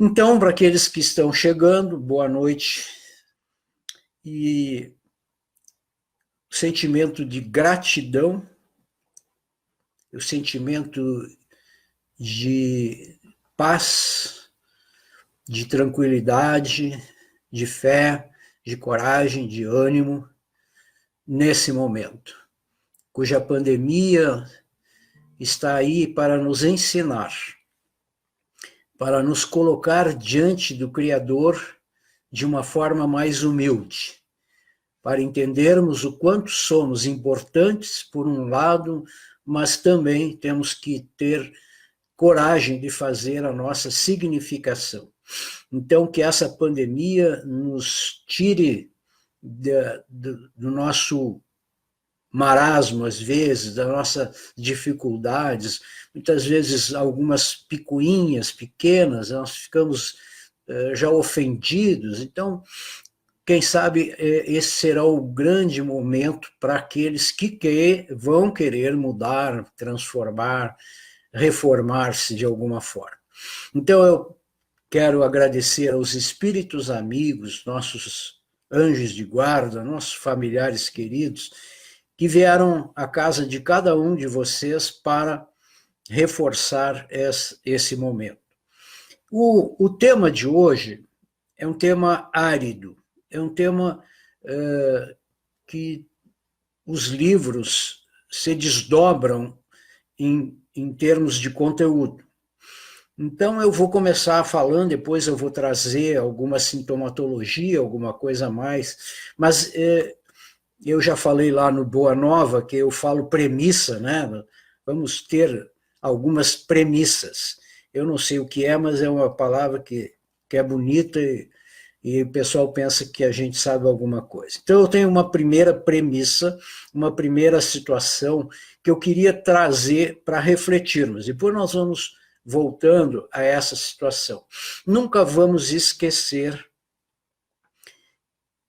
Então, para aqueles que estão chegando, boa noite. E o sentimento de gratidão, o sentimento de paz, de tranquilidade, de fé, de coragem, de ânimo nesse momento, cuja pandemia está aí para nos ensinar, para nos colocar diante do Criador de uma forma mais humilde, para entendermos o quanto somos importantes, por um lado, mas também temos que ter coragem de fazer a nossa significação. Então, que essa pandemia nos tire do nosso marasmo, às vezes, das nossas dificuldades, muitas vezes algumas picuinhas pequenas, nós ficamos já ofendidos. Então, quem sabe esse será o grande momento para aqueles que vão querer mudar, transformar, reformar-se de alguma forma. Então, eu quero agradecer aos espíritos amigos, nossos anjos de guarda, nossos familiares queridos, que vieram à casa de cada um de vocês para reforçar esse momento. O tema de hoje é um tema árido, é um tema que os livros se desdobram em termos de conteúdo. Então, eu vou começar falando, depois eu vou trazer alguma sintomatologia, alguma coisa a mais, mas eu já falei lá no Boa Nova que eu falo premissa, né? Vamos ter algumas premissas. Eu não sei o que é, mas é uma palavra que é bonita e o pessoal pensa que a gente sabe alguma coisa. Então, eu tenho uma primeira premissa, uma primeira situação que eu queria trazer para refletirmos. Depois nós vamos voltando a essa situação. Nunca vamos esquecer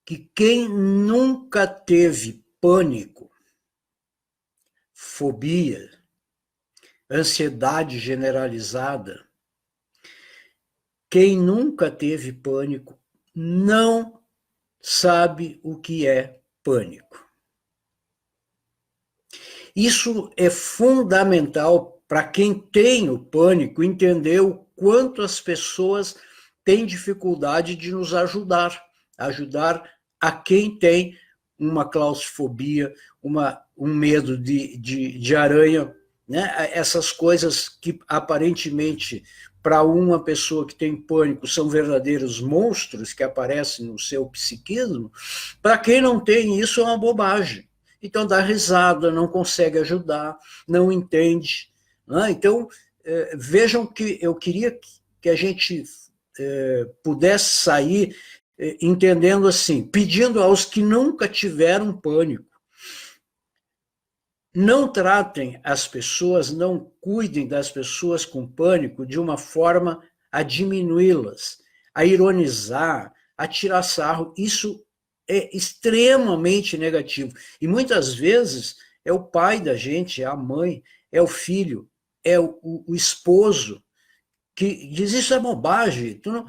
que quem nunca teve pânico, fobia, ansiedade generalizada, quem nunca teve pânico não sabe o que é pânico. Isso é fundamental para quem tem o pânico entender o quanto as pessoas têm dificuldade de nos ajudar a quem tem uma claustrofobia, um medo de aranha, né? Essas coisas que aparentemente para uma pessoa que tem pânico são verdadeiros monstros que aparecem no seu psiquismo, para quem não tem isso é uma bobagem. Então dá risada, não consegue ajudar, não entende. Né? Então, vejam que eu queria que a gente pudesse sair entendendo assim, pedindo aos que nunca tiveram pânico, não tratem as pessoas, não cuidem das pessoas com pânico de uma forma a diminuí-las, a ironizar, a tirar sarro. Isso é extremamente negativo. E muitas vezes é o pai da gente, é a mãe, é o filho, é o esposo, que diz isso é bobagem, tu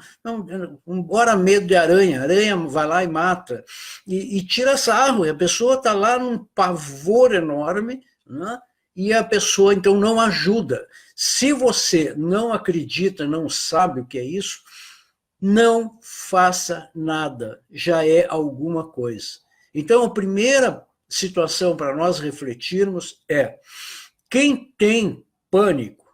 embora medo de aranha, aranha vai lá e mata, e tira sarro, e a pessoa está lá num pavor enorme, né? E a pessoa então não ajuda. Se você não acredita, não sabe o que é isso, não faça nada, já é alguma coisa. Então, a primeira situação para nós refletirmos é: quem tem pânico,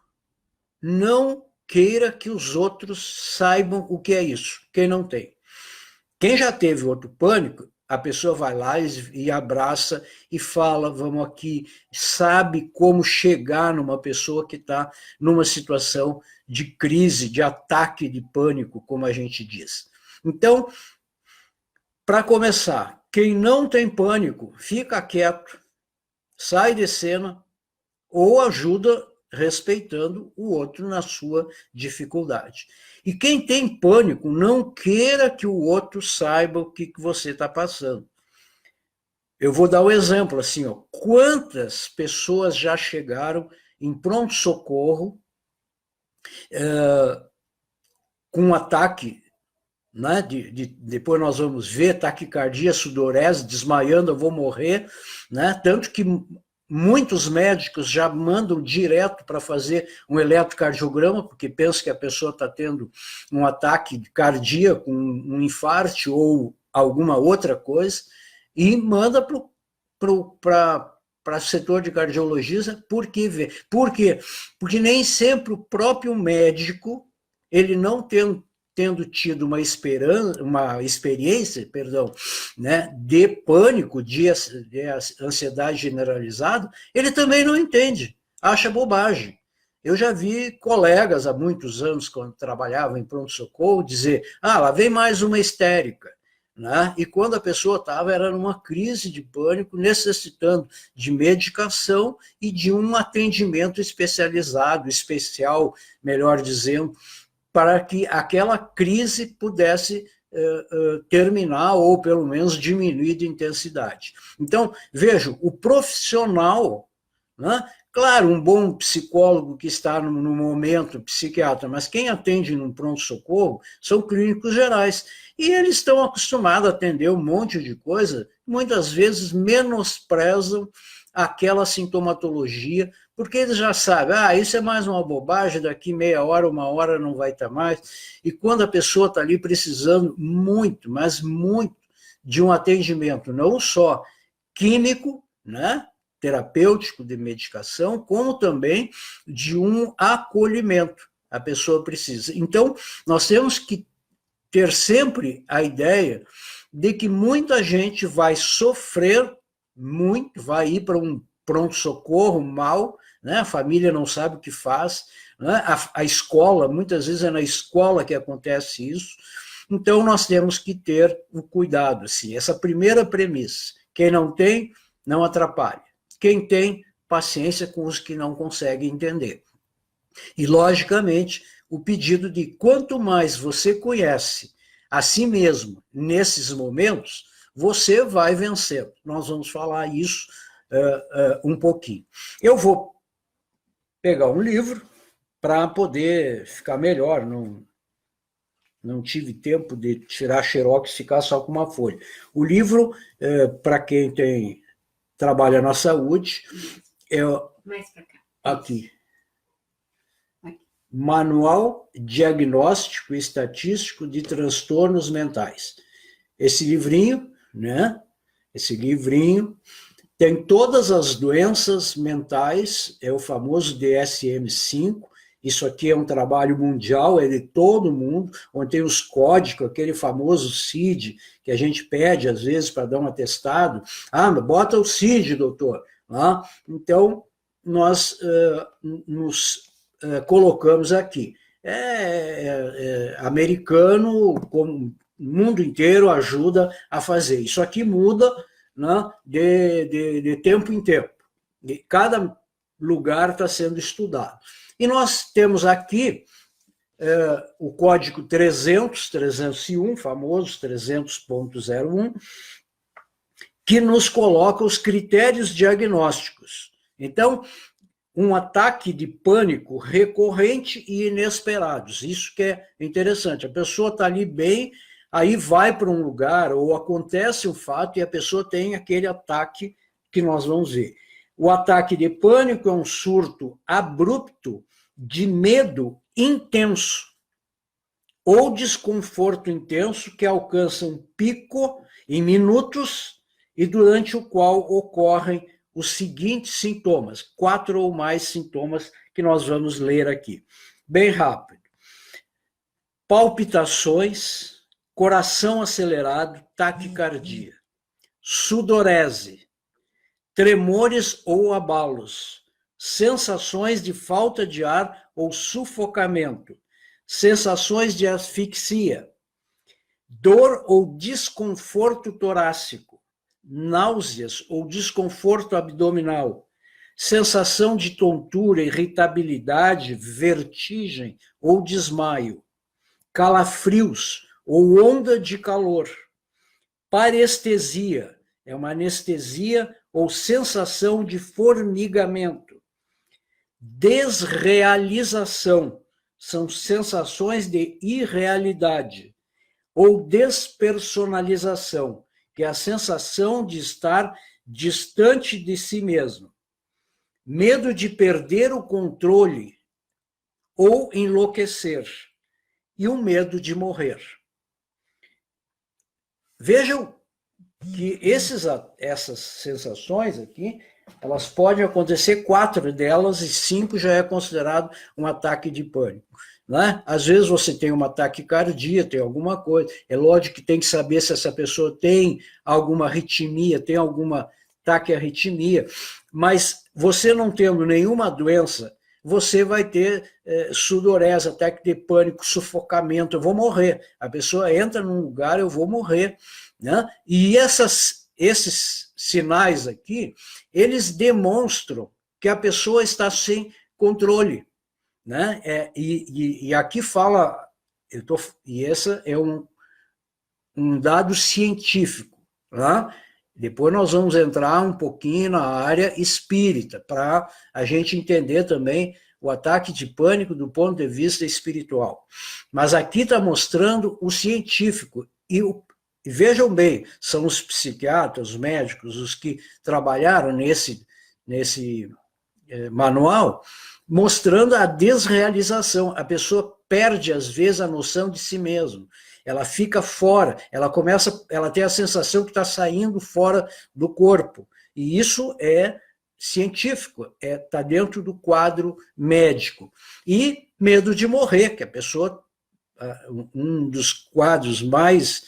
não queira que os outros saibam o que é isso, quem não tem. Quem já teve outro pânico, a pessoa vai lá e abraça e fala, vamos aqui, sabe como chegar numa pessoa que está numa situação de crise, de ataque de pânico, como a gente diz. Então, para começar, quem não tem pânico, fica quieto, sai de cena ou ajuda respeitando o outro na sua dificuldade. E quem tem pânico, não queira que o outro saiba o que você está passando. Eu vou dar um exemplo assim, ó, quantas pessoas já chegaram em pronto-socorro com um ataque, né? Depois nós vamos ver taquicardia, sudorese, desmaiando, eu vou morrer, né? Tanto que muitos médicos já mandam direto para fazer um eletrocardiograma, porque pensam que a pessoa está tendo um ataque cardíaco, um infarto ou alguma outra coisa, e manda para o setor de cardiologia. Por quê? Porque nem sempre o próprio médico, ele não tendo tido uma experiência, né, de pânico, de ansiedade generalizada, ele também não entende, acha bobagem. Eu já vi colegas há muitos anos, quando trabalhavam em pronto-socorro, dizer, lá vem mais uma histérica. Né? E quando a pessoa estava, era numa crise de pânico, necessitando de medicação e de um atendimento especializado, especial, melhor dizendo, para que aquela crise pudesse terminar ou pelo menos diminuir de intensidade. Então, vejo, o profissional, né? Claro, um bom psicólogo que está no momento, psiquiatra, mas quem atende num pronto-socorro são clínicos gerais. E eles estão acostumados a atender um monte de coisa, muitas vezes menosprezam aquela sintomatologia, porque eles já sabem, isso é mais uma bobagem, daqui meia hora, uma hora não vai estar mais. E quando a pessoa está ali precisando muito, mas muito, de um atendimento, não só químico, né, terapêutico de medicação, como também de um acolhimento, a pessoa precisa. Então, nós temos que ter sempre a ideia de que muita gente vai sofrer muito, vai ir para um pronto-socorro mal, né? A família não sabe o que faz, né? A escola, muitas vezes é na escola que acontece isso, então nós temos que ter o cuidado, assim, essa primeira premissa, quem não tem, não atrapalha, quem tem, paciência com os que não conseguem entender. E, logicamente, o pedido de quanto mais você conhece a si mesmo nesses momentos, você vai vencendo. Nós vamos falar isso um pouquinho. Eu vou pegar um livro para poder ficar melhor, não tive tempo de tirar xerox e ficar só com uma folha. O livro, para quem trabalha na saúde, é mais para cá. Aqui. Manual Diagnóstico e Estatístico de Transtornos Mentais. Esse livrinho, né? Esse livrinho tem todas as doenças mentais, é o famoso DSM-5. Isso aqui é um trabalho mundial, é de todo mundo, onde tem os códigos, aquele famoso CID, que a gente pede às vezes para dar um atestado. Bota o CID, doutor. Então, nós nos colocamos aqui. Americano, como o mundo inteiro, ajuda a fazer. Isso aqui muda, né, de tempo em tempo. Cada lugar está sendo estudado. E nós temos aqui o código 301, famoso 300.01, que nos coloca os critérios diagnósticos. Então, um ataque de pânico recorrente e inesperados. Isso que é interessante. A pessoa está ali bem, aí vai para um lugar, ou acontece um fato e a pessoa tem aquele ataque que nós vamos ver. O ataque de pânico é um surto abrupto de medo intenso ou desconforto intenso que alcança um pico em minutos e durante o qual ocorrem os seguintes sintomas, 4 ou mais sintomas que nós vamos ler aqui. Bem rápido. Palpitações, coração acelerado, taquicardia, sudorese, tremores ou abalos, sensações de falta de ar ou sufocamento, sensações de asfixia, dor ou desconforto torácico, náuseas ou desconforto abdominal, sensação de tontura, irritabilidade, vertigem ou desmaio, calafrios ou onda de calor, parestesia, é uma anestesia ou sensação de formigamento, desrealização, são sensações de irrealidade ou despersonalização, que é a sensação de estar distante de si mesmo. Medo de perder o controle ou enlouquecer. E o medo de morrer. Vejam que essas sensações aqui, elas podem acontecer, 4 delas, e 5 já é considerado um ataque de pânico. Né? Às vezes você tem uma taquicardia, tem alguma coisa, é lógico que tem que saber se essa pessoa tem alguma arritmia, tem alguma taquiarritmia, mas você não tendo nenhuma doença, você vai ter sudorese, ataque de pânico, sufocamento, eu vou morrer. A pessoa entra num lugar, eu vou morrer. Né? E esses sinais aqui, eles demonstram que a pessoa está sem controle. Né? E aqui fala, e esse é um dado científico. Né? Depois nós vamos entrar um pouquinho na área espírita, para a gente entender também o ataque de pânico do ponto de vista espiritual. Mas aqui está mostrando o científico. E vejam bem, são os psiquiatras, os médicos, os que trabalharam nesse manual, mostrando a desrealização. A pessoa perde, às vezes, a noção de si mesmo. Ela fica fora, ela tem a sensação que está saindo fora do corpo. E isso é científico, está dentro do quadro médico. E medo de morrer, que a pessoa, um dos quadros mais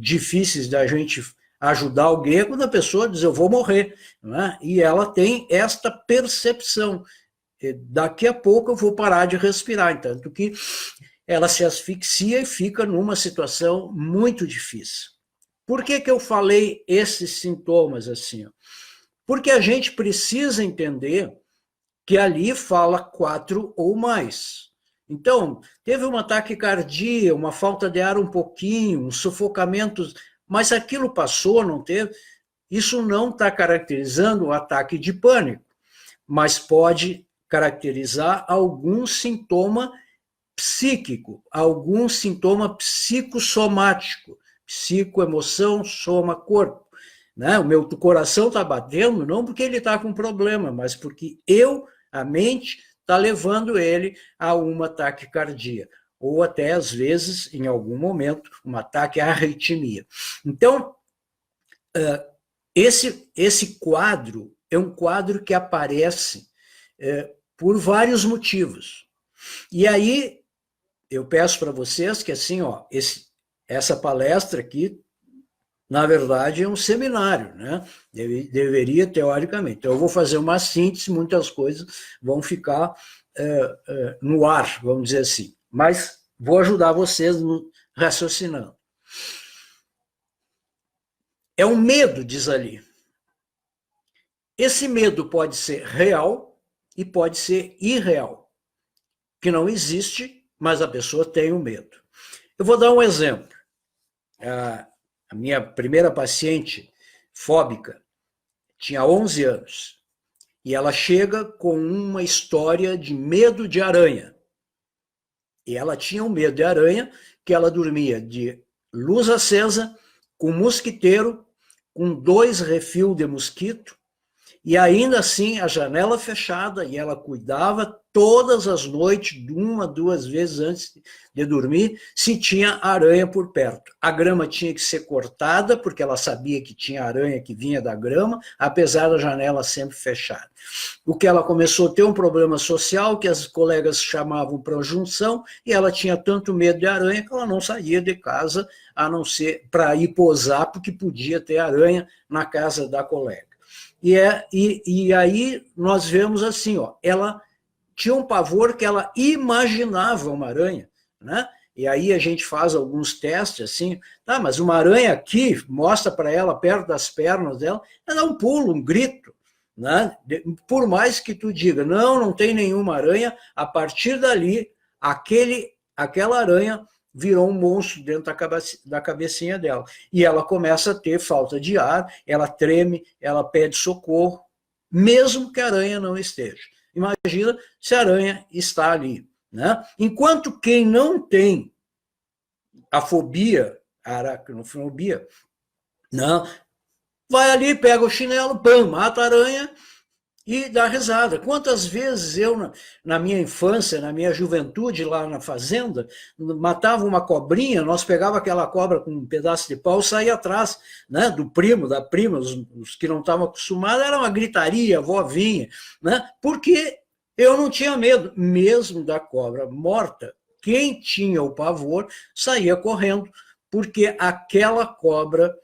difíceis da gente ajudar alguém é quando a pessoa diz, eu vou morrer. Né? E ela tem esta percepção, daqui a pouco eu vou parar de respirar, tanto que ela se asfixia e fica numa situação muito difícil. Por que eu falei esses sintomas assim? Porque a gente precisa entender que ali fala 4 ou mais. Então, teve uma taquicardia, uma falta de ar um pouquinho, um sufocamento, mas aquilo passou, não teve? Isso não está caracterizando o ataque de pânico, mas pode caracterizar algum sintoma psíquico, algum sintoma psicossomático, psicoemoção, soma, corpo. Né? O meu coração está batendo, não porque ele está com problema, mas porque a mente, está levando ele a uma taquicardia, ou até, às vezes, em algum momento, um ataque à arritmia. Então, esse quadro é um quadro que aparece por vários motivos. E aí, eu peço para vocês que, assim, essa palestra aqui, na verdade, é um seminário, né? Deveria, teoricamente. Então, eu vou fazer uma síntese, muitas coisas vão ficar no ar, vamos dizer assim. Mas vou ajudar vocês raciocinando. É um medo, diz ali. Esse medo pode ser real e pode ser irreal, que não existe, mas a pessoa tem o medo. Eu vou dar um exemplo. A minha primeira paciente fóbica tinha 11 anos e ela chega com uma história de medo de aranha. E ela tinha um medo de aranha que ela dormia de luz acesa, com mosquiteiro, com 2 refis de mosquito, e ainda assim a janela fechada, e ela cuidava todas as noites, 1 a 2 vezes antes de dormir, se tinha aranha por perto. A grama tinha que ser cortada, porque ela sabia que tinha aranha que vinha da grama, apesar da janela sempre fechada. O que ela começou a ter um problema social, que as colegas chamavam para junção, e ela tinha tanto medo de aranha que ela não saía de casa, a não ser para ir posar, porque podia ter aranha na casa da colega. E aí nós vemos assim, ela tinha um pavor que ela imaginava uma aranha, né? E aí a gente faz alguns testes assim, mas uma aranha aqui, mostra para ela perto das pernas dela, ela dá um pulo, um grito, né? Por mais que tu diga, não tem nenhuma aranha, a partir dali, aquela aranha virou um monstro dentro da cabecinha dela. E ela começa a ter falta de ar, ela treme, ela pede socorro, mesmo que a aranha não esteja. Imagina se a aranha está ali. né? Enquanto quem não tem a fobia, a aracnofobia, não, vai ali, pega o chinelo, pam, mata a aranha e dá risada. Quantas vezes eu, na minha infância, na minha juventude, lá na fazenda, matava uma cobrinha, nós pegava aquela cobra com um pedaço de pau e saía atrás, né, do primo, da prima, os que não estavam acostumados, era uma gritaria, a avó vinha, né, porque eu não tinha medo, mesmo da cobra morta. Quem tinha o pavor saía correndo, porque aquela cobra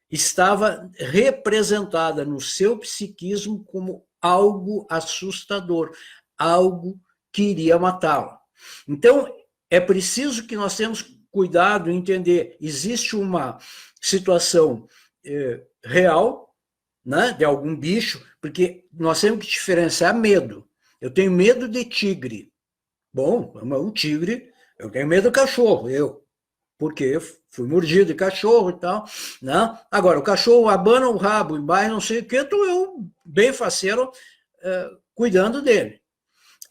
estava representada no seu psiquismo como algo assustador, algo que iria matá-lo. Então, é preciso que nós tenhamos cuidado em entender, existe uma situação real, né, de algum bicho, porque nós temos que diferenciar medo. Eu tenho medo de tigre. Bom, um tigre, eu tenho medo do cachorro, porque fui mordido de cachorro e tal, né? Agora, o cachorro abana o rabo e vai não sei o que, estou eu bem faceiro cuidando dele.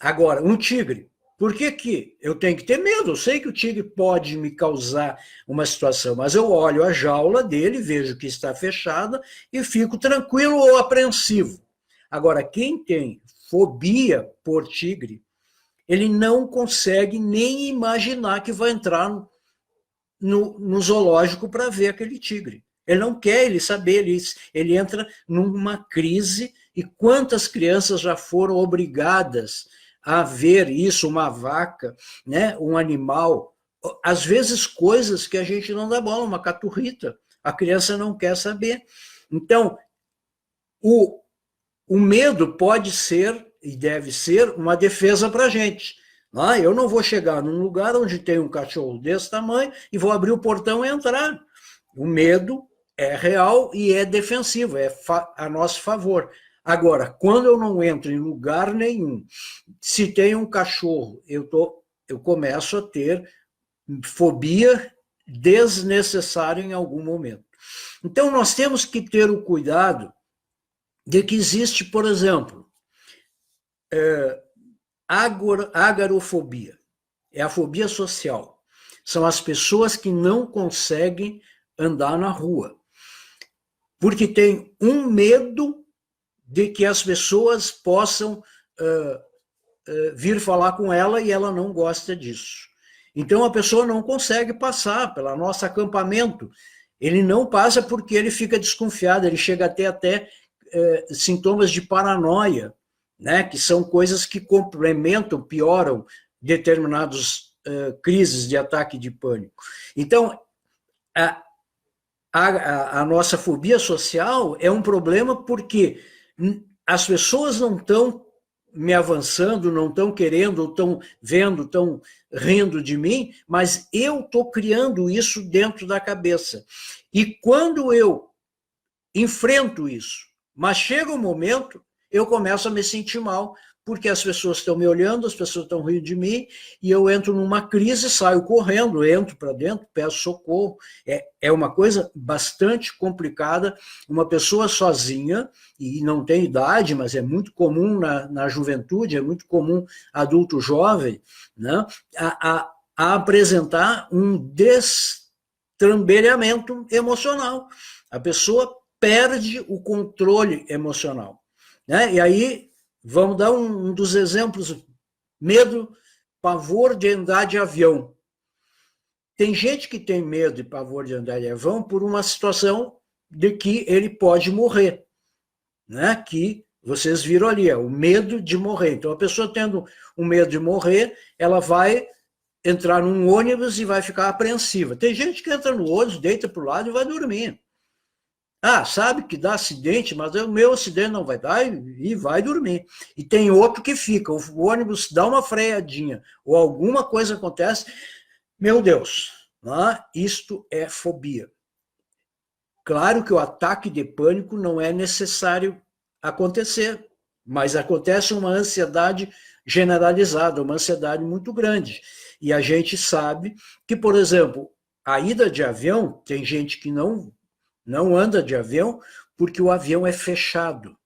Agora, um tigre, por que eu tenho que ter medo? Eu sei que o tigre pode me causar uma situação, mas eu olho a jaula dele, vejo que está fechada e fico tranquilo ou apreensivo. Agora, quem tem fobia por tigre, ele não consegue nem imaginar que vai entrar no zoológico para ver aquele tigre. Ele não quer ele saber, ele entra numa crise, e quantas crianças já foram obrigadas a ver isso, uma vaca, né, um animal, às vezes coisas que a gente não dá bola, uma caturrita, a criança não quer saber. Então, o medo pode ser e deve ser uma defesa para a gente. Eu não vou chegar num lugar onde tem um cachorro desse tamanho e vou abrir o portão e entrar. O medo é real e é defensivo, é a nosso favor. Agora, quando eu não entro em lugar nenhum, se tem um cachorro, eu começo a ter fobia desnecessária em algum momento. Então, nós temos que ter o cuidado de que existe, por exemplo, agorafobia, é a fobia social. São as pessoas que não conseguem andar na rua, porque tem um medo de que as pessoas possam vir falar com ela e ela não gosta disso. Então a pessoa não consegue passar pelo nosso acampamento. Ele não passa porque ele fica desconfiado, ele chega até sintomas de paranoia, né, que são coisas que complementam, pioram determinadas crises de ataque de pânico. Então, a nossa fobia social é um problema porque as pessoas não estão me avançando, não estão querendo, estão vendo, estão rindo de mim, mas eu estou criando isso dentro da cabeça. E quando eu enfrento isso, mas chega um momento, eu começo a me sentir mal, porque as pessoas estão me olhando, as pessoas estão rindo de mim, e eu entro numa crise, saio correndo, entro para dentro, peço socorro. É uma coisa bastante complicada. Uma pessoa sozinha, e não tem idade, mas é muito comum na juventude, é muito comum adulto jovem, né, a apresentar um destrambelhamento emocional. A pessoa perde o controle emocional, né? E aí, vamos dar um dos exemplos: medo, pavor de andar de avião. Tem gente que tem medo e pavor de andar de avião por uma situação de que ele pode morrer, né? Que vocês viram ali, o medo de morrer. Então, a pessoa tendo um medo de morrer, ela vai entrar num ônibus e vai ficar apreensiva. Tem gente que entra no ônibus, deita para o lado e vai dormir. Sabe que dá acidente, mas o meu acidente não vai dar e vai dormir. E tem outro que fica, o ônibus dá uma freadinha ou alguma coisa acontece, meu Deus, isto é fobia. Claro que o ataque de pânico não é necessário acontecer, mas acontece uma ansiedade generalizada, uma ansiedade muito grande. E a gente sabe que, por exemplo, a ida de avião, tem gente que não anda de avião porque o avião é fechado.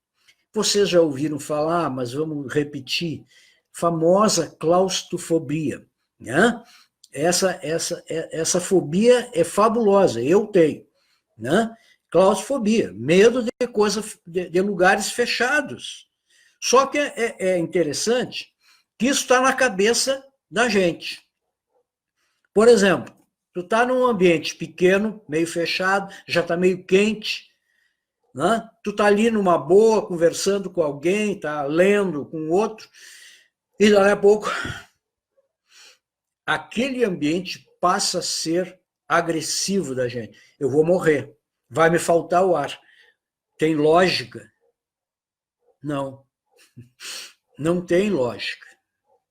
Vocês já ouviram falar, mas vamos repetir, famosa claustrofobia, né? Essa fobia é fabulosa, eu tenho, né? Claustrofobia, medo de de lugares fechados. Só que é interessante que isso está na cabeça da gente. Por exemplo, tu está num ambiente pequeno, meio fechado, já está meio quente, né? Tu está ali numa boa, conversando com alguém, está lendo com outro, e daí a pouco aquele ambiente passa a ser agressivo da gente. Eu vou morrer, vai me faltar o ar. Tem lógica? Não, não tem lógica.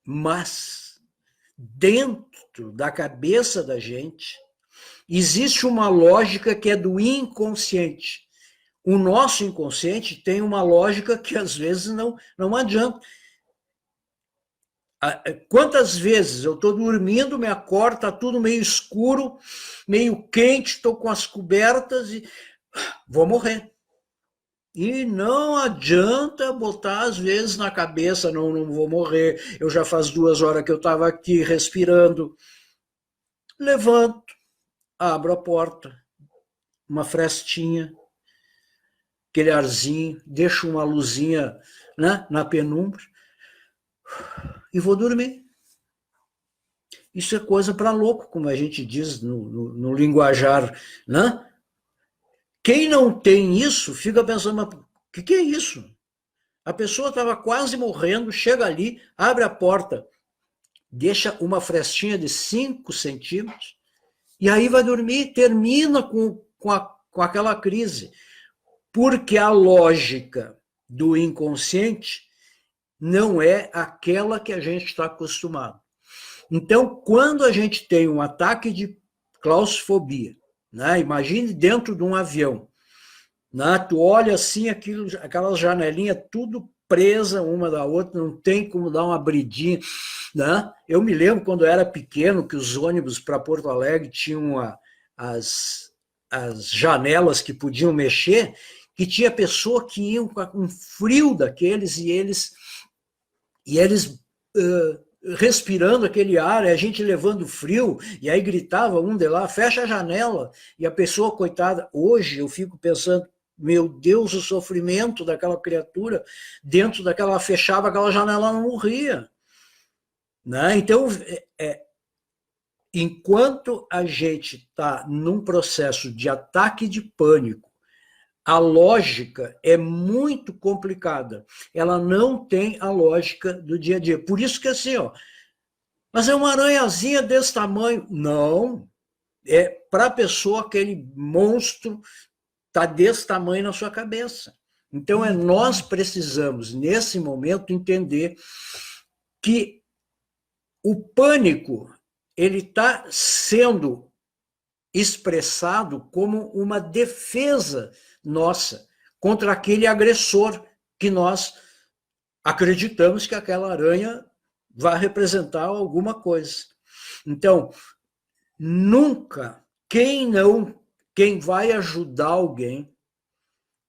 Mas dentro da cabeça da gente existe uma lógica que é do inconsciente. O nosso inconsciente tem uma lógica que às vezes não adianta. Quantas vezes eu estou dormindo, me acordo, está tudo meio escuro, meio quente, estou com as cobertas e vou morrer. E não adianta botar, às vezes, na cabeça, não vou morrer, eu já faz 2 horas que eu estava aqui respirando. Levanto, abro a porta, uma frestinha, aquele arzinho, deixo uma luzinha, né, na penumbra e vou dormir. Isso é coisa para louco, como a gente diz no linguajar, né? Quem não tem isso fica pensando, mas o que é isso? A pessoa estava quase morrendo, chega ali, abre a porta, deixa uma frestinha de 5 centímetros, e aí vai dormir, termina com aquela crise. Porque a lógica do inconsciente não é aquela que a gente está acostumado. Então, quando a gente tem um ataque de claustrofobia, né? Imagine dentro de um avião, né? Tu olha assim, aquelas janelinhas tudo presa uma da outra, não tem como dar uma abridinha, né? Eu me lembro quando eu era pequeno que os ônibus para Porto Alegre tinham as janelas que podiam mexer, que tinha pessoa que iam com um frio daqueles e eles respirando aquele ar, e a gente levando frio, e aí gritava um de lá, fecha a janela, e a pessoa, coitada, hoje eu fico pensando, meu Deus, o sofrimento daquela criatura, dentro daquela, fechava aquela janela, não morria. Né? Então, enquanto a gente está num processo de ataque de pânico, a lógica é muito complicada. Ela não tem a lógica do dia a dia. Por isso que assim, ó, mas é uma aranhazinha desse tamanho. Não. É para a pessoa aquele monstro está desse tamanho na sua cabeça. Então, nós precisamos, nesse momento, entender que o pânico ele está sendo expressado como uma defesa nossa contra aquele agressor que nós acreditamos que aquela aranha vai representar alguma coisa. Então, nunca, quem vai ajudar alguém,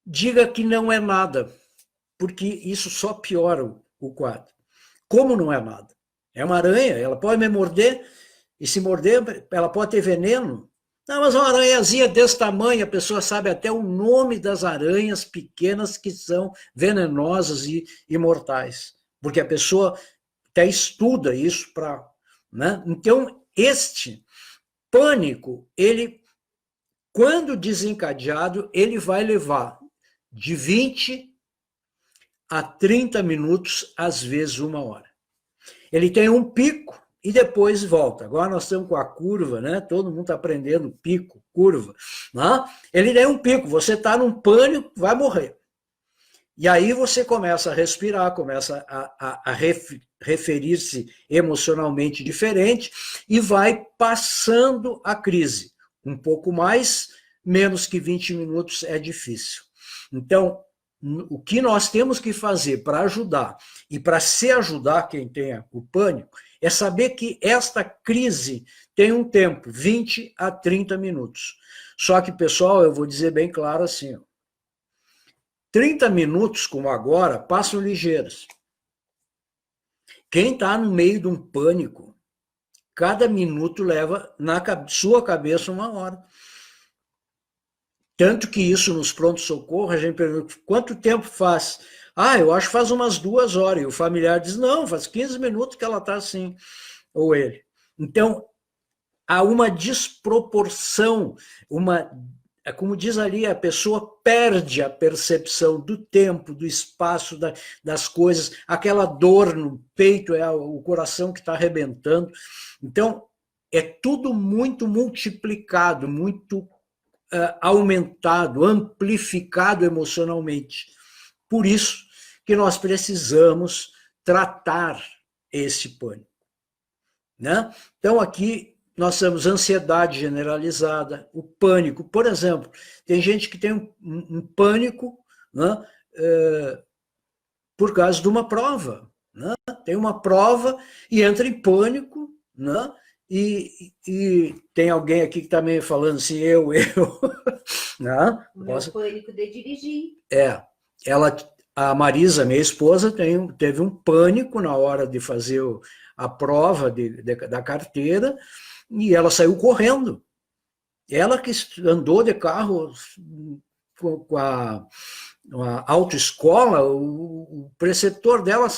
diga que não é nada, porque isso só piora o quadro. Como não é nada? É uma aranha, ela pode me morder, e se morder, ela pode ter veneno. Não, mas uma aranhazinha desse tamanho, a pessoa sabe até o nome das aranhas pequenas que são venenosas e mortais, porque a pessoa até estuda isso para... Né? Então, este pânico, ele, quando desencadeado, ele vai levar de 20 a 30 minutos, às vezes 1 hora. Ele tem um pico e depois volta. Agora nós estamos com a curva, né? Todo mundo está aprendendo pico, curva. Né? Ele tem um pico, você está num pânico, vai morrer. E aí você começa a respirar, começa a referir-se emocionalmente diferente e vai passando a crise. Um pouco mais, menos que 20 minutos é difícil. Então, o que nós temos que fazer para ajudar e para se ajudar quem tem o pânico é saber que esta crise tem um tempo, 20 a 30 minutos. Só que, pessoal, eu vou dizer bem claro assim, ó, 30 minutos, como agora, passam ligeiros. Quem está no meio de um pânico, cada minuto leva na sua cabeça 1 hora. Tanto que isso nos pronto-socorro, a gente pergunta, quanto tempo faz? Eu acho que faz umas 2 horas. E o familiar diz, não, faz 15 minutos que ela está assim, ou ele. Então, há uma desproporção, como diz ali, a pessoa perde a percepção do tempo, do espaço, das coisas, aquela dor no peito, é o coração que está arrebentando. Então, é tudo muito multiplicado, muito aumentado, amplificado emocionalmente. Por isso que nós precisamos tratar esse pânico, né? Então, aqui nós temos ansiedade generalizada, o pânico. Por exemplo, tem gente que tem um pânico, né, por causa de uma prova. Né? Tem uma prova e entra em pânico, né? E tem alguém aqui que está meio falando assim, eu. Né? O meu pânico de dirigir. A Marisa, minha esposa, teve um pânico na hora de fazer a prova da carteira, e ela saiu correndo. Ela que andou de carro com a autoescola, o preceptor dela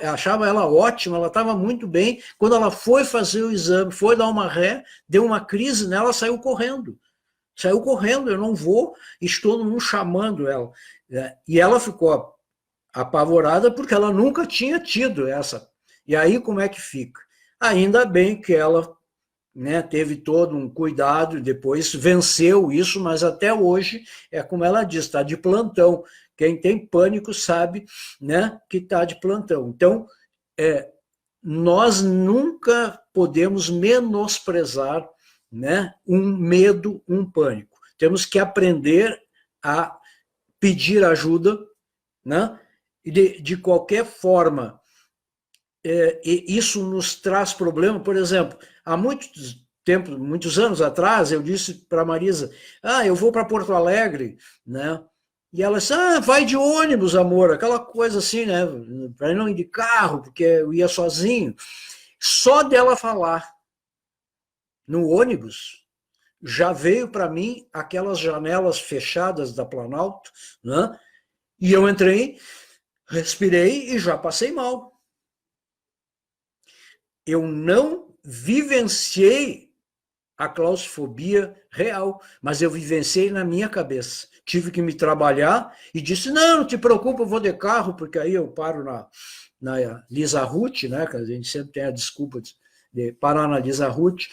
achava ela ótima, ela estava muito bem. Quando ela foi fazer o exame, foi dar uma ré, deu uma crise nela, saiu correndo. Saiu correndo, eu não vou, estou não chamando ela. E ela ficou apavorada porque ela nunca tinha tido essa. E aí como é que fica? Ainda bem que ela, né, teve todo um cuidado e depois venceu isso, mas até hoje, é como ela diz, está de plantão. Quem tem pânico sabe, né, que está de plantão. Então, nós nunca podemos menosprezar, né, um medo, um pânico. Temos que aprender a pedir ajuda, né? E de qualquer forma, isso nos traz problema. Por exemplo, há muitos anos atrás, eu disse para a Marisa, eu vou para Porto Alegre, né? E ela disse, vai de ônibus, amor, aquela coisa assim, né? Para não ir de carro, porque eu ia sozinho. Só dela falar no ônibus, já veio para mim aquelas janelas fechadas da Planalto, né? E eu entrei, respirei e já passei mal. Eu não vivenciei a claustrofobia real, mas eu vivenciei na minha cabeça. Tive que me trabalhar e disse, não te preocupa, eu vou de carro, porque aí eu paro na Lisa Ruth, né, que a gente sempre tem a desculpa de parar na Lisa Ruth.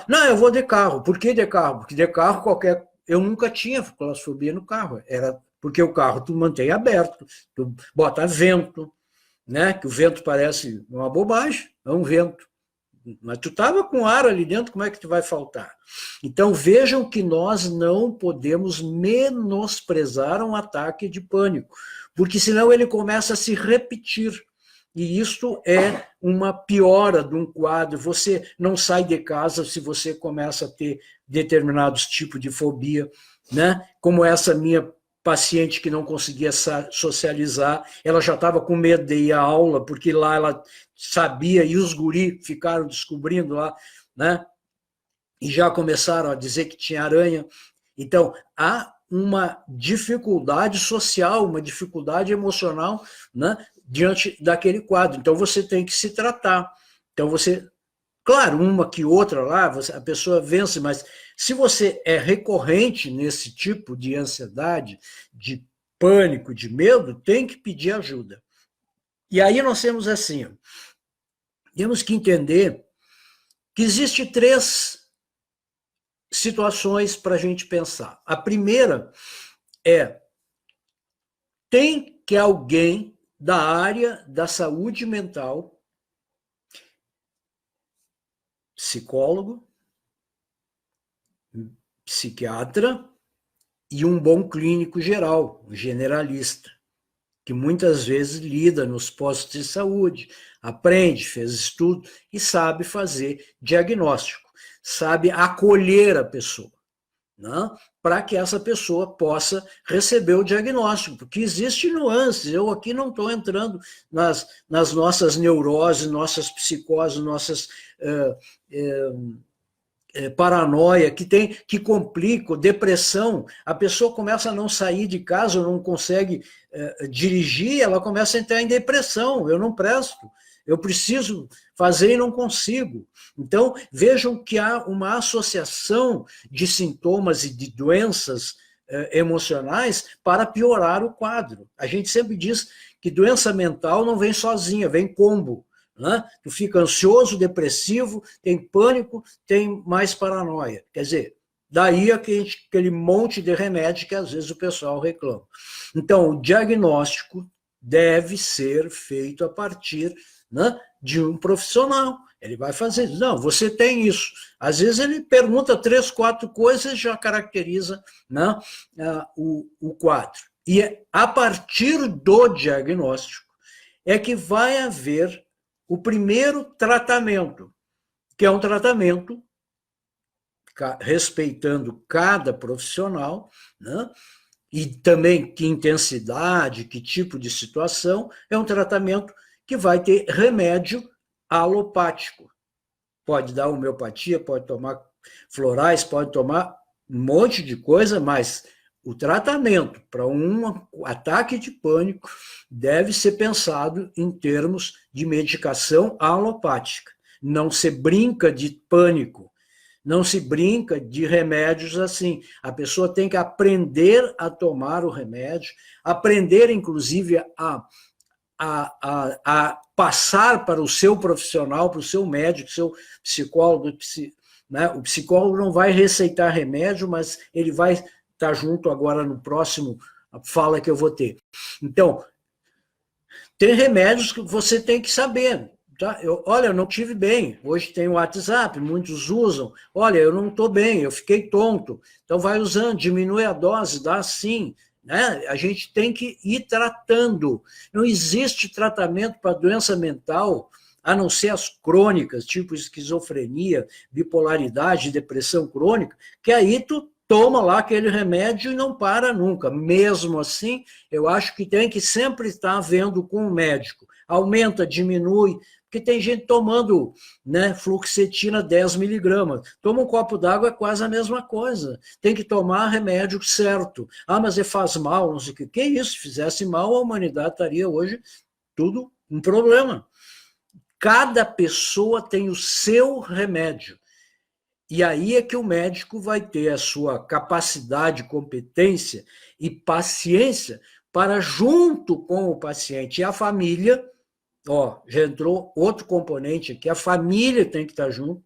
Não, eu vou de carro. Por que de carro? Porque de carro eu nunca tinha claustrofobia no carro. Era porque o carro tu mantém aberto, tu bota vento, né? Que o vento parece uma bobagem, é um vento. Mas tu estava com ar ali dentro, como é que tu vai faltar? Então vejam que nós não podemos menosprezar um ataque de pânico, porque senão ele começa a se repetir. E isto é uma piora de um quadro. Você não sai de casa se você começa a ter determinados tipos de fobia, né? Como essa minha paciente que não conseguia socializar, ela já estava com medo de ir à aula, porque lá ela sabia, e os guri ficaram descobrindo lá, né? E já começaram a dizer que tinha aranha. Então, há uma dificuldade social, uma dificuldade emocional, né, diante daquele quadro. Então, você tem que se tratar. Então, claro, uma que outra lá, a pessoa vence, mas se você é recorrente nesse tipo de ansiedade, de pânico, de medo, tem que pedir ajuda. E aí nós temos assim, temos que entender que existem 3 situações para a gente pensar. A primeira tem que alguém da área da saúde mental, psicólogo, psiquiatra e um bom clínico geral, um generalista, que muitas vezes lida nos postos de saúde, aprende, fez estudo e sabe fazer diagnóstico, sabe acolher a pessoa, né? para que essa pessoa possa receber o diagnóstico, porque existem nuances. Eu aqui não estou entrando nas nossas neuroses, nossas psicoses, nossas paranoia, que complica, depressão. A pessoa começa a não sair de casa, não consegue dirigir, ela começa a entrar em depressão. Eu não presto, eu preciso fazer e não consigo. Então, vejam que há uma associação de sintomas e de doenças emocionais para piorar o quadro. A gente sempre diz que doença mental não vem sozinha, vem combo. Né? Tu fica ansioso, depressivo, tem pânico, tem mais paranoia. Quer dizer, daí aquele monte de remédio que às vezes o pessoal reclama. Então, o diagnóstico deve ser feito a partir, né, de um profissional. Ele vai fazer, não, você tem isso. Às vezes ele pergunta 3, 4 coisas e já caracteriza, né, o quadro. E a partir do diagnóstico é que vai haver o primeiro tratamento, que é um tratamento respeitando cada profissional, né? E também que intensidade, que tipo de situação, é um tratamento que vai ter remédio alopático. Pode dar homeopatia, pode tomar florais, pode tomar um monte de coisa, mas o tratamento para um ataque de pânico deve ser pensado em termos de medicação alopática. Não se brinca de pânico, não se brinca de remédios assim. A pessoa tem que aprender a tomar o remédio, aprender, inclusive, a passar para o seu profissional, para o seu médico, seu psicólogo. Né? O psicólogo não vai receitar remédio, mas ele vai estar junto agora no próximo fala que eu vou ter. Então, tem remédios que você tem que saber. Tá? Olha, eu não tive bem. Hoje tem o WhatsApp, muitos usam. Olha, eu não estou bem, eu fiquei tonto. Então, vai usando, diminui a dose, dá sim. Né? A gente tem que ir tratando. Não existe tratamento para doença mental, a não ser as crônicas, tipo esquizofrenia, bipolaridade, depressão crônica, que aí tu toma lá aquele remédio e não para nunca. Mesmo assim, eu acho que tem que sempre estar vendo com o médico. Aumenta, diminui, porque tem gente tomando, né, fluoxetina 10 miligramas. Toma um copo d'água, é quase a mesma coisa. Tem que tomar remédio certo. Ah, mas faz mal, não sei o quê. Que isso? Se fizesse mal, a humanidade estaria hoje tudo um problema. Cada pessoa tem o seu remédio. E aí é que o médico vai ter a sua capacidade, competência e paciência para, junto com o paciente e a família, já entrou outro componente aqui, a família tem que estar junto,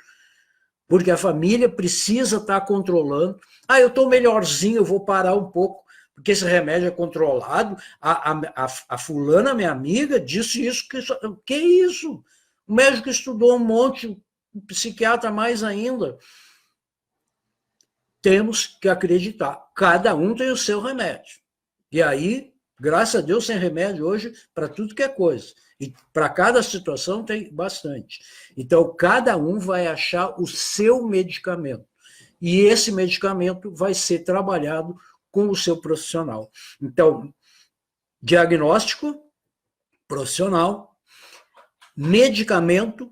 porque a família precisa estar controlando. Ah, eu estou melhorzinho, eu vou parar um pouco, porque esse remédio é controlado. A fulana, minha amiga, disse isso. Que isso? O médico estudou um monte, o psiquiatra mais ainda. Temos que acreditar. Cada um tem o seu remédio. E aí, graças a Deus, tem remédio hoje para tudo que é coisa. E para cada situação tem bastante. Então, cada um vai achar o seu medicamento. E esse medicamento vai ser trabalhado com o seu profissional. Então, diagnóstico, profissional, medicamento,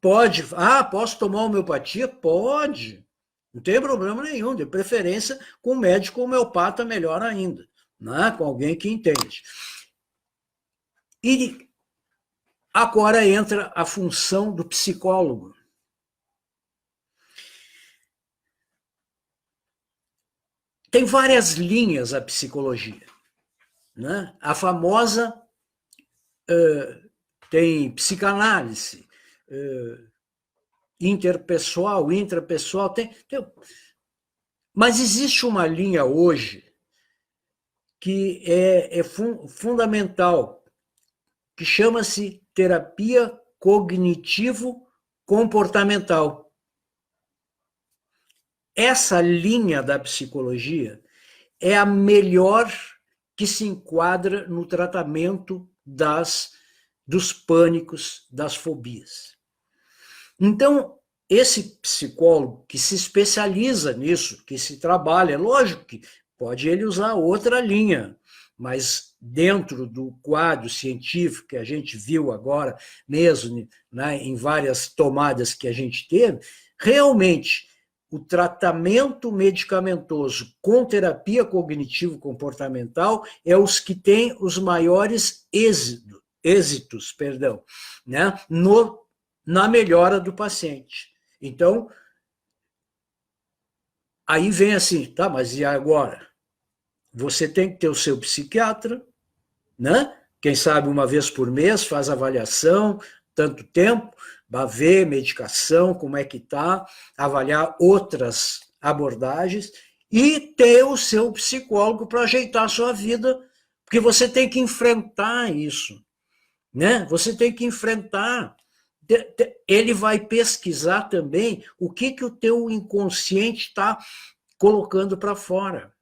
pode. Ah, posso tomar homeopatia? Pode. Não tem problema nenhum, de preferência com médico homeopata, melhor ainda, né? Com alguém que entende. E agora entra a função do psicólogo. Tem várias linhas a psicologia. Né? A famosa tem psicanálise, interpessoal, intrapessoal, mas existe uma linha hoje que é fundamental, que chama-se terapia cognitivo-comportamental. Essa linha da psicologia é a melhor que se enquadra no tratamento dos pânicos, das fobias. Então, esse psicólogo que se especializa nisso, que se trabalha, lógico que pode ele usar outra linha, mas dentro do quadro científico que a gente viu agora mesmo, né, em várias tomadas que a gente teve, realmente o tratamento medicamentoso com terapia cognitivo-comportamental é os que têm os maiores êxitos, né, na melhora do paciente. Então, aí vem assim, tá, mas e agora? Você tem que ter o seu psiquiatra, né? Quem sabe uma vez por mês, faz avaliação, tanto tempo, vai ver medicação, como é que está, avaliar outras abordagens e ter o seu psicólogo para ajeitar a sua vida, porque você tem que enfrentar isso, né? Você tem que enfrentar. Ele vai pesquisar também o que o teu inconsciente está colocando para fora.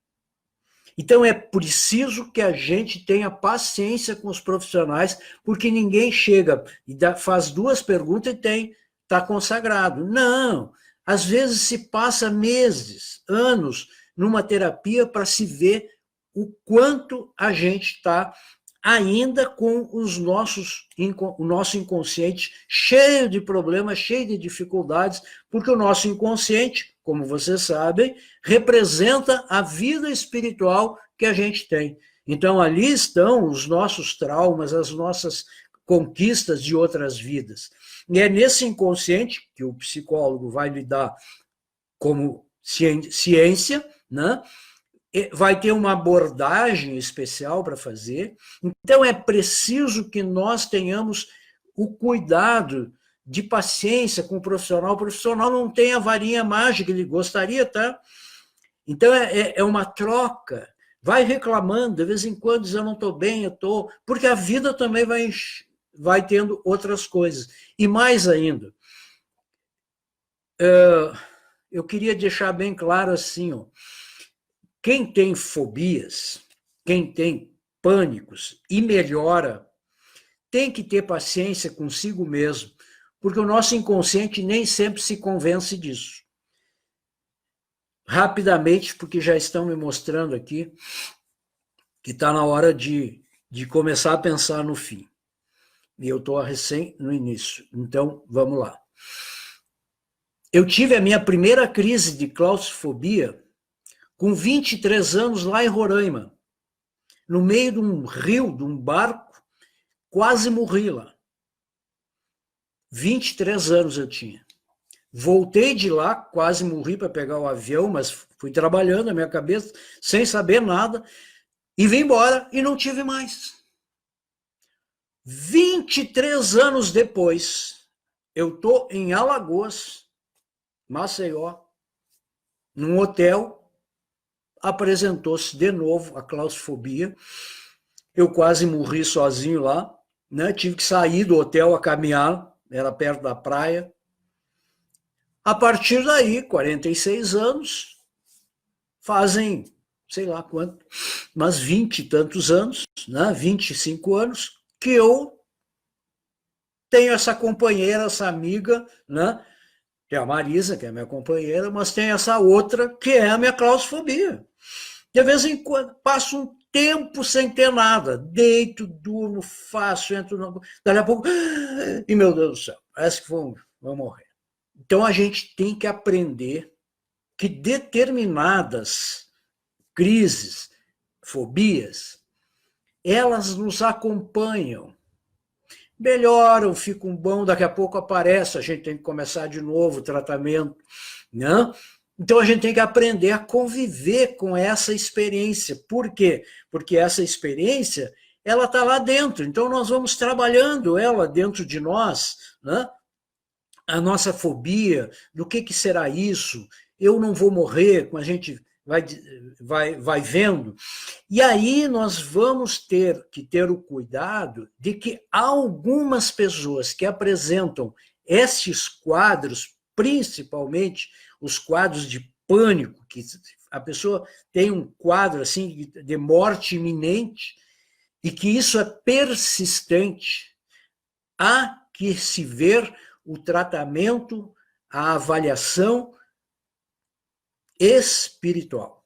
Então é preciso que a gente tenha paciência com os profissionais, porque ninguém chega e faz 2 perguntas e está consagrado. Não, às vezes se passa meses, anos, numa terapia para se ver o quanto a gente está ainda com o nosso inconsciente cheio de problemas, cheio de dificuldades, porque o nosso inconsciente, como vocês sabem, representa a vida espiritual que a gente tem. Então, ali estão os nossos traumas, as nossas conquistas de outras vidas. E é nesse inconsciente que o psicólogo vai lidar como ciência, né? Vai ter uma abordagem especial para fazer. Então, é preciso que nós tenhamos o cuidado de paciência com o profissional. O profissional não tem a varinha mágica, ele gostaria, tá? Então, é uma troca. Vai reclamando, de vez em quando, diz, eu não estou bem, eu estou... Porque a vida também vai tendo outras coisas. E mais ainda, eu queria deixar bem claro assim, ó, quem tem fobias, quem tem pânicos e melhora, tem que ter paciência consigo mesmo, porque o nosso inconsciente nem sempre se convence disso. Rapidamente, porque já estão me mostrando aqui que está na hora de começar a pensar no fim. E eu estou recém no início. Então, vamos lá. Eu tive a minha primeira crise de claustrofobia com 23 anos lá em Roraima, no meio de um rio, de um barco, quase morri lá. 23 anos eu tinha. Voltei de lá, quase morri para pegar o avião, mas fui trabalhando na minha cabeça, sem saber nada, e vim embora e não tive mais. 23 anos depois, eu estou em Alagoas, Maceió, num hotel, apresentou-se de novo a claustrofobia. Eu quase morri sozinho lá, né? Tive que sair do hotel a caminhar, era perto da praia. A partir daí, 46 anos, fazem, sei lá quanto, mas 20 e tantos anos, né? 25 anos, que eu tenho essa companheira, essa amiga, né? Tem a Marisa, que é minha companheira, mas tem essa outra, que é a minha claustrofobia. De vez em quando, passo um tempo sem ter nada. Deito, durmo, faço, entro no... Daqui a pouco... E, meu Deus do céu, parece que vou morrer. Então, a gente tem que aprender que determinadas crises, fobias, elas nos acompanham. Melhoram, ficam bom, daqui a pouco aparece, a gente tem que começar de novo o tratamento, né? Então, a gente tem que aprender a conviver com essa experiência. Por quê? Porque essa experiência, ela está lá dentro. Então, nós vamos trabalhando ela dentro de nós, né? A nossa fobia, do que será isso? Eu não vou morrer, como a gente vai vendo. E aí nós vamos ter que ter o cuidado de que algumas pessoas que apresentam esses quadros, principalmente os quadros de pânico, que a pessoa tem um quadro assim de morte iminente e que isso é persistente, há que se ver o tratamento, a avaliação espiritual.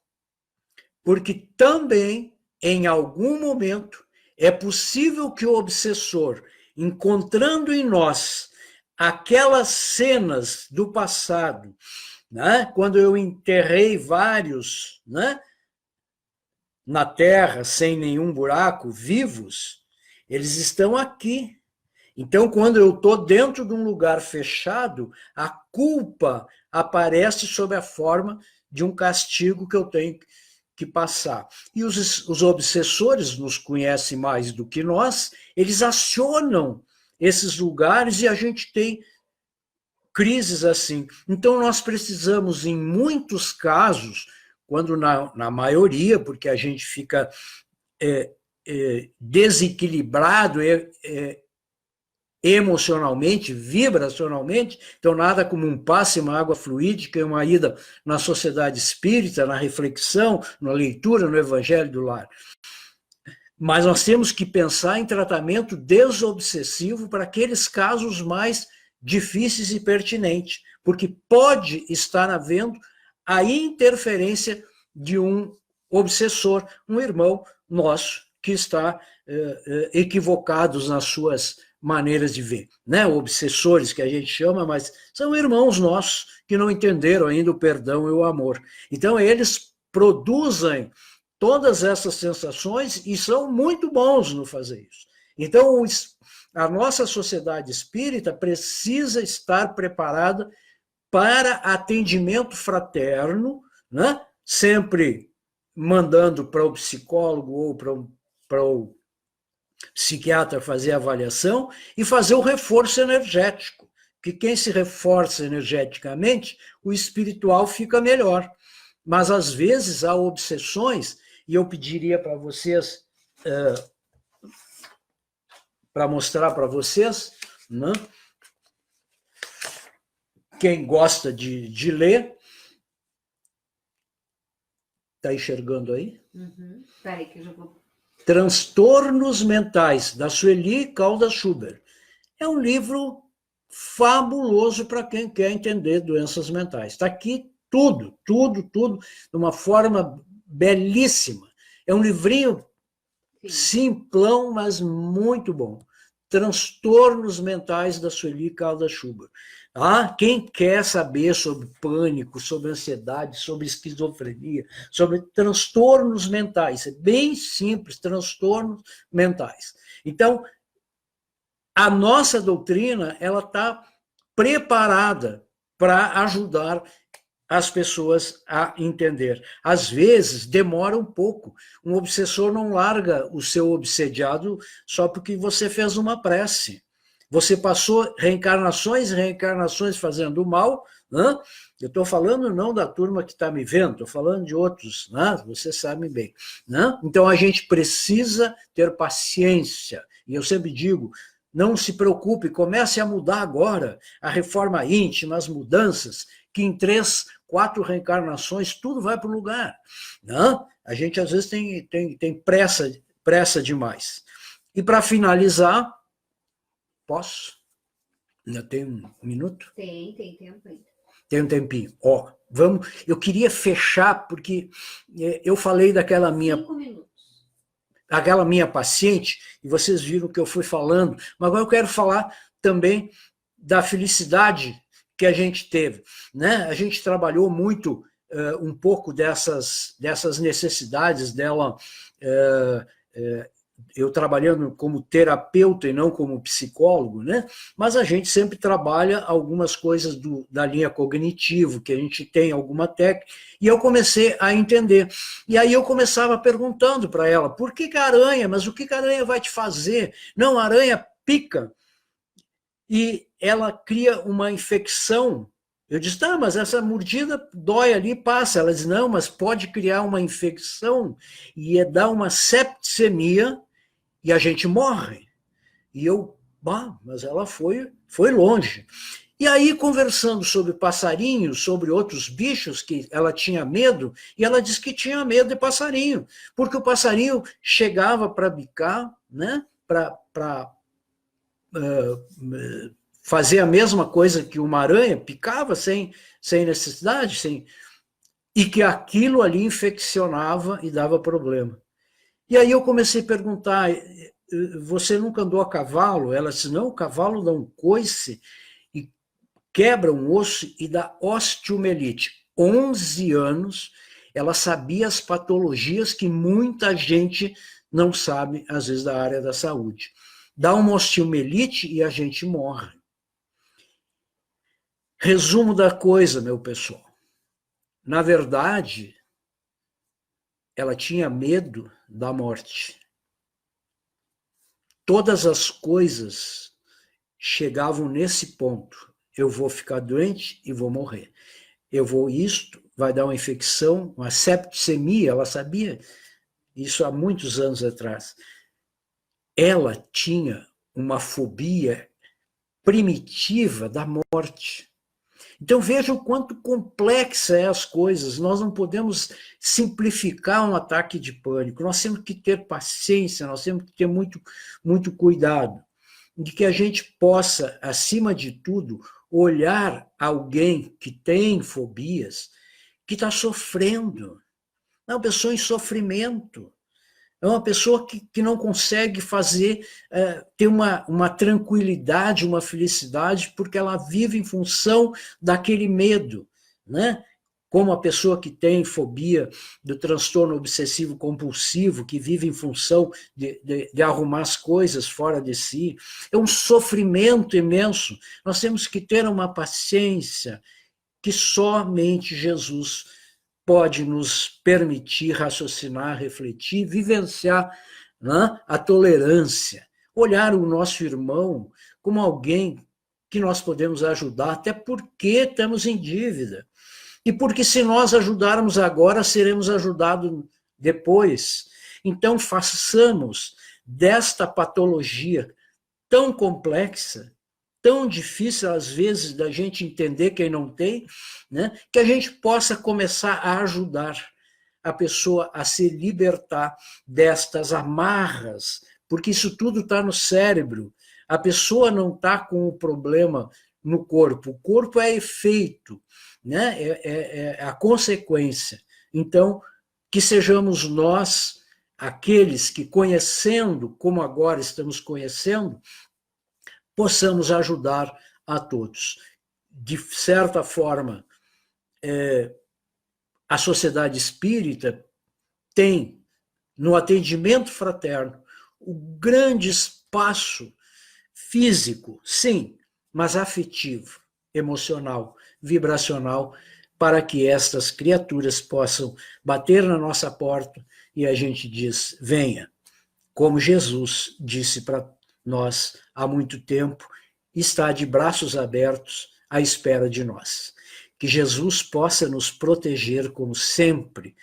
Porque também, em algum momento, é possível que o obsessor, encontrando em nós aquelas cenas do passado, né, quando eu enterrei vários, né, na terra, sem nenhum buraco, vivos, eles estão aqui. Então, quando eu estou dentro de um lugar fechado, a culpa aparece sob a forma de um castigo que eu tenho que passar. E os obsessores nos conhecem mais do que nós, eles acionam esses lugares e a gente tem crises assim. Então, nós precisamos, em muitos casos, quando na maioria, porque a gente fica desequilibrado emocionalmente, vibracionalmente, então nada como um passe, uma água fluídica e uma ida na sociedade espírita, na reflexão, na leitura, no evangelho do lar. Mas nós temos que pensar em tratamento desobsessivo para aqueles casos mais difíceis e pertinentes, porque pode estar havendo a interferência de um obsessor, um irmão nosso que está equivocado nas suas maneiras de ver, né? Obsessores que a gente chama, mas são irmãos nossos que não entenderam ainda o perdão e o amor. Então eles produzem todas essas sensações e são muito bons no fazer isso. Então a nossa sociedade espírita precisa estar preparada para atendimento fraterno, né? Sempre mandando para o psicólogo ou para o psiquiatra fazer a avaliação e fazer o reforço energético, que quem se reforça energeticamente, o espiritual fica melhor. Mas, às vezes, há obsessões, e eu pediria para vocês, para mostrar para vocês, né? Quem gosta de ler, está enxergando aí? Espera aí que eu já vou... Transtornos Mentais, da Sueli Caldas Schubert. É um livro fabuloso para quem quer entender doenças mentais. Está aqui tudo, de uma forma belíssima. É um livrinho simplão, mas muito bom. Transtornos Mentais, da Sueli Caldas Schubert. Quem quer saber sobre pânico, sobre ansiedade, sobre esquizofrenia, sobre transtornos mentais, é bem simples, transtornos mentais. Então, a nossa doutrina ela está preparada para ajudar as pessoas a entender. Às vezes, demora um pouco. Um obsessor não larga o seu obsediado só porque você fez uma prece. Você passou reencarnações e reencarnações fazendo mal, né? Eu estou falando não da turma que está me vendo, estou falando de outros, né? Vocês sabem bem, né? Então, a gente precisa ter paciência. E eu sempre digo, não se preocupe, comece a mudar agora. A reforma íntima, as mudanças, que em 3, 4 reencarnações tudo vai para o lugar. Né? A gente, às vezes, tem pressa demais. E, para finalizar, posso? Ainda tem um minuto? Tem tempo ainda. Tem um tempinho. Eu queria fechar, porque eu falei daquela minha... 5 minutos. Aquela minha paciente, e vocês viram que eu fui falando, mas agora eu quero falar também da felicidade que a gente teve. Né? A gente trabalhou muito um pouco dessas necessidades dela, eu trabalhando como terapeuta e não como psicólogo, né? Mas a gente sempre trabalha algumas coisas da linha cognitivo, que a gente tem alguma técnica, e eu comecei a entender. E aí eu começava perguntando para ela, por que a aranha? Mas o que a aranha vai te fazer? Não, a aranha pica e ela cria uma infecção. Eu disse, mas essa mordida dói ali, passa. Ela diz, não, mas pode criar uma infecção e dar uma septicemia e a gente morre. E eu, mas ela foi longe. E aí, conversando sobre passarinhos, sobre outros bichos que ela tinha medo, e ela disse que tinha medo de passarinho, porque o passarinho chegava para bicar, né, para fazer a mesma coisa que uma aranha, picava sem necessidade, e que aquilo ali infeccionava e dava problema. E aí eu comecei a perguntar, você nunca andou a cavalo? Ela disse, não, o cavalo dá um coice e quebra um osso e dá osteomielite. 11 anos, ela sabia as patologias que muita gente não sabe, às vezes, da área da saúde. Dá uma osteomielite e a gente morre. Resumo da coisa, meu pessoal. Na verdade, ela tinha medo da morte. Todas as coisas chegavam nesse ponto. Eu vou ficar doente e vou morrer. Isto vai dar uma infecção, uma septicemia, ela sabia isso há muitos anos atrás. Ela tinha uma fobia primitiva da morte. Então veja o quanto complexa é as coisas. Nós não podemos simplificar um ataque de pânico. Nós temos que ter paciência, nós temos que ter muito cuidado, de que a gente possa, acima de tudo, olhar alguém que tem fobias, que está sofrendo. É uma pessoa em sofrimento. É uma pessoa que não consegue ter uma tranquilidade, uma felicidade, porque ela vive em função daquele medo, né? Como a pessoa que tem fobia do transtorno obsessivo compulsivo, que vive em função de arrumar as coisas fora de si. É um sofrimento imenso. Nós temos que ter uma paciência que somente Jesus pode nos permitir raciocinar, refletir, vivenciar, né, a tolerância, olhar o nosso irmão como alguém que nós podemos ajudar, até porque estamos em dívida. E porque se nós ajudarmos agora, seremos ajudados depois. Então, façamos desta patologia tão complexa, tão difícil às vezes da gente entender quem não tem, né, que a gente possa começar a ajudar a pessoa a se libertar destas amarras, porque isso tudo está no cérebro. A pessoa não está com o problema no corpo, o corpo é efeito, né, é a consequência. Então, que sejamos nós, aqueles que, conhecendo, como agora estamos conhecendo, possamos ajudar a todos. De certa forma, a sociedade espírita tem, no atendimento fraterno, o grande espaço físico, sim, mas afetivo, emocional, vibracional, para que estas criaturas possam bater na nossa porta e a gente diz, venha, como Jesus disse para nós há muito tempo, está de braços abertos à espera de nós. Que Jesus possa nos proteger como sempre,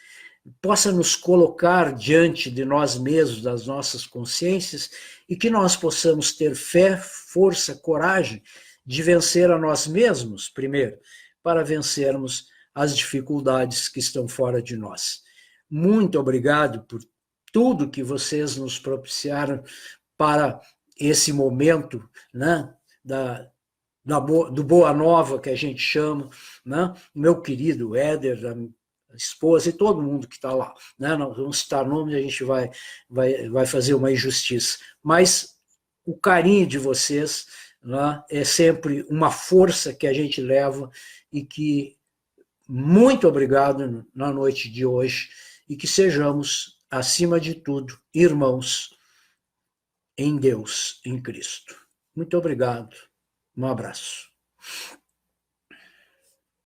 possa nos colocar diante de nós mesmos, das nossas consciências, e que nós possamos ter fé, força, coragem de vencer a nós mesmos, primeiro, para vencermos as dificuldades que estão fora de nós. Muito obrigado por tudo que vocês nos propiciaram para esse momento, né, do Boa Nova, que a gente chama, né, meu querido Éder, a esposa e todo mundo que está lá. Né, não vamos citar nome, a gente vai fazer uma injustiça. Mas o carinho de vocês, né, é sempre uma força que a gente leva e que muito obrigado na noite de hoje e que sejamos, acima de tudo, irmãos em Deus, em Cristo. Muito obrigado. Um abraço.